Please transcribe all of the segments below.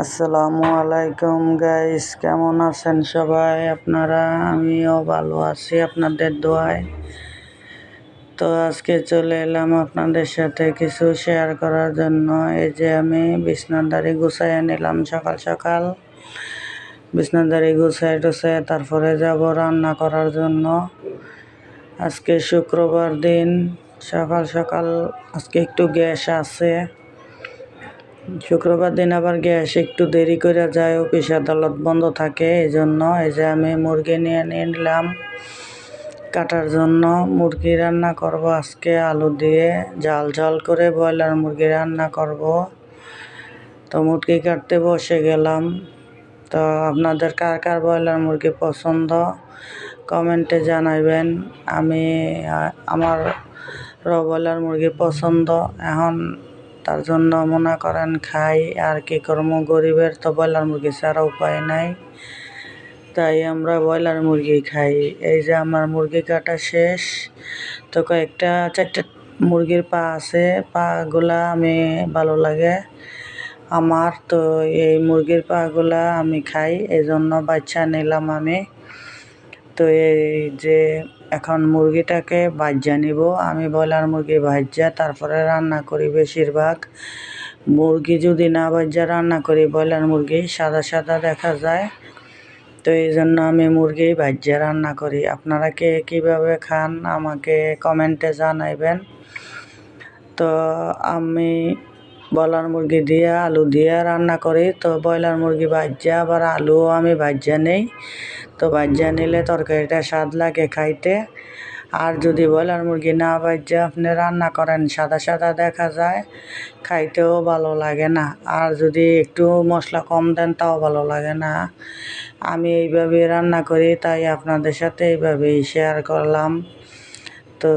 আসসালামু আলাইকুম গাইস, কেমন আছেন সবাই আপনারা? আমিও ভালো আছি আপনাদের দোয়ায়। তো আজকে চলে এলাম আপনাদের সাথে কিছু শেয়ার করার জন্য। এই যে আমি বিছনাদারি গুছাইয়ে নিলাম সকাল সকাল। বিছনাদারি গুছাই টুছাই তারপরে যাব রান্না করার জন্য। আজকে শুক্রবার দিন, সকাল সকাল আজকে একটু গ্যাস আছে। শুক্রবার দিন আবার গ্যাস একটু দেরি করে যায়, অফিস আদালত বন্ধ থাকে। এই জন্য এই যে আমি মুরগি নিয়ে নিলাম কাটার জন্য। মুরগি রান্না করব আজকে আলু দিয়ে, ঝাল ঝাল করে ব্রয়লার মুরগি রান্না করব। তো মুরগি কাটতে বসে গেলাম। তো আপনাদের কার কার ব্রয়লার মুরগি পছন্দ কমেন্টে জানাইবেন। আমার ব্রয়লার মুরগি পছন্দ। এখন তার জন্য মনে করেন খাই, আর কি করবো, গরিবের তো ব্রয়লার মুরগি ছাড়া উপায় নাই, তাই আমরা ব্রয়লার মুরগি খাই। এই যে আমার মুরগি কাটা শেষ। তো কয়েকটা 4টা মুরগির পা আছে, পাগুলা আমি ভালো লাগে আমার। তো এই মুরগির পাগুলা আমি খাই, এই জন্য বাচ্চা নিলাম আমি। তো এই যে এখন মুরগিটাকে ভাজ্যা নিব আমি। ব্রয়লার মুরগি ভাজ্যা তারপরে রান্না করি বেশিরভাগ। মুরগি যদি না ভাজ্যা রান্না করি, ব্রয়লার মুরগি সাদা সাদা দেখা যায়। তো এই জন্য আমি মুরগি ভাজ্যা রান্না করি। আপনারা কে কীভাবে খান আমাকে কমেন্টে জানাইবেন। তো আমি ব্রয়লার মুরগি দিয়ে আলু দিয়ে রান্না করি। তো ব্রয়লার মুরগি ভাজ্যা আবার আলুও আমি ভাজ্যা নেই। তো ভাজ্যা নিলে তরকারিটা স্বাদ লাগে খাইতে। আর যদি ব্রয়লার মুরগি না ভাজ্যা আপনি রান্না করেন, সাদা সাদা দেখা যায়, খাইতেও ভালো লাগে না। আর যদি একটু মশলা কম দেন তাও ভালো লাগে না। আমি এইভাবেই রান্না করি, তাই আপনাদের সাথে এইভাবেই শেয়ার করলাম। তো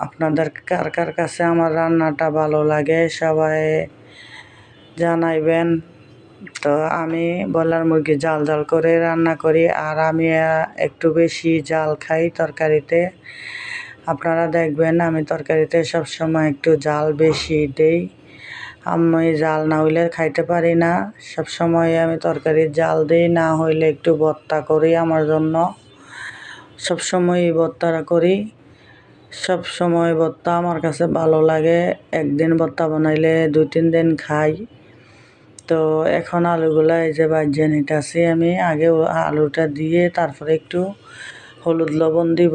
আপনাদের কার কার কাছে আমার রান্নাটা ভালো লাগে সবাই জানাইবেন। তো আমি ব্রয়লার মুরগি জাল জাল করে রান্না করি, আর আমি একটু বেশি জাল খাই তরকারিতে। আপনারা দেখবেন আমি তরকারিতে সবসময় একটু জাল বেশি দেই। আমি জাল না হইলে খাইতে পারি না। সবসময় আমি তরকারির জাল দিই, না হইলে একটু ভর্তা করি আমার জন্য। সবসময় ভর্তা করি, সবসময় ভর্তা আমার কাছে ভালো লাগে। একদিন ভর্তা বানাইলে 2-3 দিন খাই। তো এখন আলুগুলা এই যে ভাজ্যা নিতেছি আমি। আগে আলুটা দিয়ে তারপরে একটু হলুদ লবণ দিব,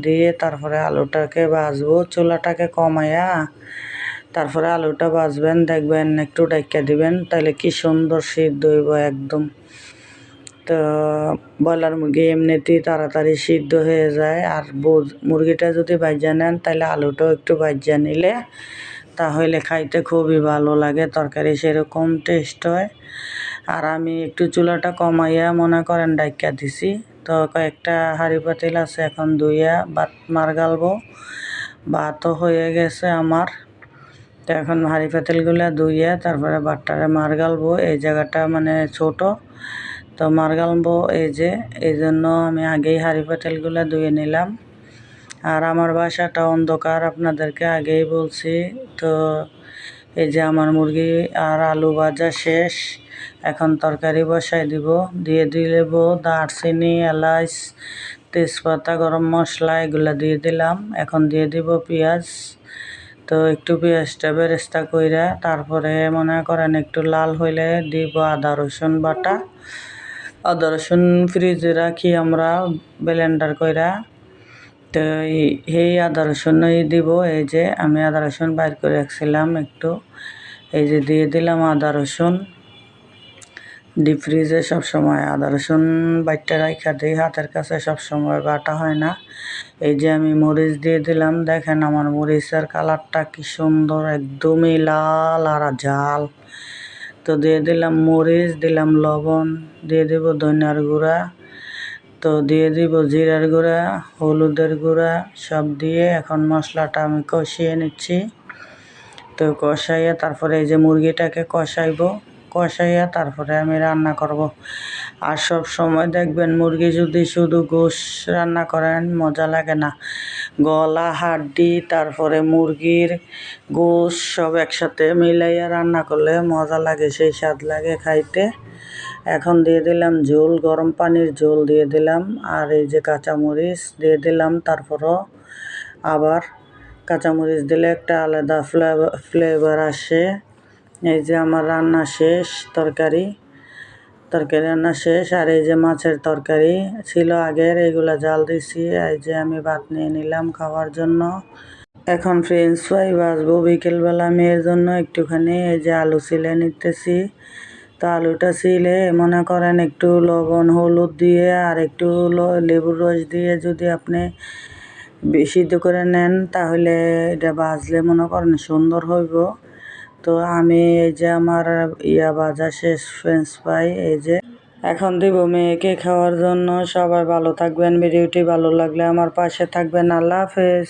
দিয়ে তারপরে আলুটাকে ভাজবো। চুলাটাকে কমাইয়া তারপরে আলুটা ভাজবেন, দেখবেন একটু ডাইকা দিবেন, তাহলে কি সুন্দর সিদ্ধ হইব একদম। তো ব্রয়লার মুরগি এমনিতেই তাড়াতাড়ি সিদ্ধ হয়ে যায়। আর মুরগিটা যদি ভাজ্যা নেন তাহলে আলুটাও একটু ভাজ্যা নিলে তাহলে খাইতে খুবই ভালো লাগে, তরকারি সেরকম টেস্ট হয়। আর আমি একটু চুলাটা কমাইয়া মনে করেন ডাইকা দিছি। তো কয়েকটা হাঁড়ি পাতিল আছে, এখন ধুইয়া ভাত মার গালবো। ভাতও হয়ে গেছে আমার। তো এখন হাঁড়ি পাতিলগুলা ধুইয়া তারপরে ভাতটারে মার গালবো। এই জায়গাটা মানে ছোট, তো মার গালবো এই জন্য আমি আগেই হাঁড়ি পাতিলগুলা ধুয়ে নিলাম। আর আমার বাসাটা অন্ধকার, আপনাদেরকে আগেই বলছি। তো এই যে আমার মুরগি আর আলু ভাজা শেষ। এখন তরকারি বসাই দিব, দিয়ে দিব দারচিনি, এলাচ, তেজপাতা, গরম মশলা, এগুলা দিয়ে দিলাম। এখন দিয়ে দিব পেঁয়াজ। তো একটু পেঁয়াজটা বেরেস্তা কইরা তারপরে মনে করেন একটু লাল হইলে দিব আদা রসুন বাটা। আদা রসুন ফ্রিজে রাখি আমরা ব্লেন্ডার কইরা। তো এই আদা রসুনই দিব। এই যে আমি আদা রসুন বাইর করে রাখছিলাম একটু, এই যে দিয়ে দিলাম আদা রসুন। ডিপ ফ্রিজে সবসময় আদা রসুন বাইটটা রাখা দিই, হাতের কাছে সবসময় বাটা হয় না। এই যে আমি মরিচ দিয়ে দিলাম, দেখেন আমার মরিচের কালারটা কি সুন্দর, একদমই লাল আর ঝাল। তো দিয়ে দিলাম মরিচ, দিলাম লবণ, দিয়ে দিব ধনিয়ার গুঁড়া, তো দিয়ে দিব জিরার গুঁড়া, হলুদের গুঁড়া, সব দিয়ে এখন মশলাটা আমি কষিয়ে নিচ্ছি। তো কষাইয়া তারপরে এই যে মুরগিটাকে কষাইয়া তারপরে আমি রান্না করব। আর সব সময় দেখবেন মুরগি যদি শুধু গোশ রান্না করেন মজা লাগে না। গলা হাড্ডি তারপরে মুরগির গোশ সব একসাথে মিলাইয়া রান্না করলে মজা লাগে, সেই স্বাদ লাগে খাইতে। এখন দিয়ে দিলাম ঝোল, গরম পানির ঝোল দিয়ে দিলাম, আর এই যে কাঁচামরিচ দিয়ে দিলাম। তারপরও আবার কাঁচামরিচ দিলে একটা আলাদা ফ্লেভার আসে। এই যে আমার রান্না শেষ, তরকারি রান্না শেষ। আর এই যে মাছের তরকারি ছিল আগের, এগুলা জাল দিছি। এই যে আমি ভাত নিয়ে নিলাম খাওয়ার জন্য। এখন ফ্রেঞ্চ ফ্রাই ভাজবো বিকেলবেলা মেয়ের জন্য একটুখানি। এই যে আলু ছিলে নিতেছি। তো আলুটা ছিলে মনে করেন একটু লবণ হলুদ দিয়ে আর একটু লেবুর রস দিয়ে যদি আপনি সিদ্ধ করে নেন, তাহলে এটা ভাজলে মনে করেন সুন্দর হইব। তো আমি এই যে আমার ভাজা শেষ ফ্রেঞ্চ ফ্রাই, এই যে এখন দিব মেয়েকে খাওয়ার জন্য। সবাই ভালো থাকবেন, ভিডিওটি ভালো লাগলে আমার পাশে থাকবেন। আল্লাহ হাফেজ।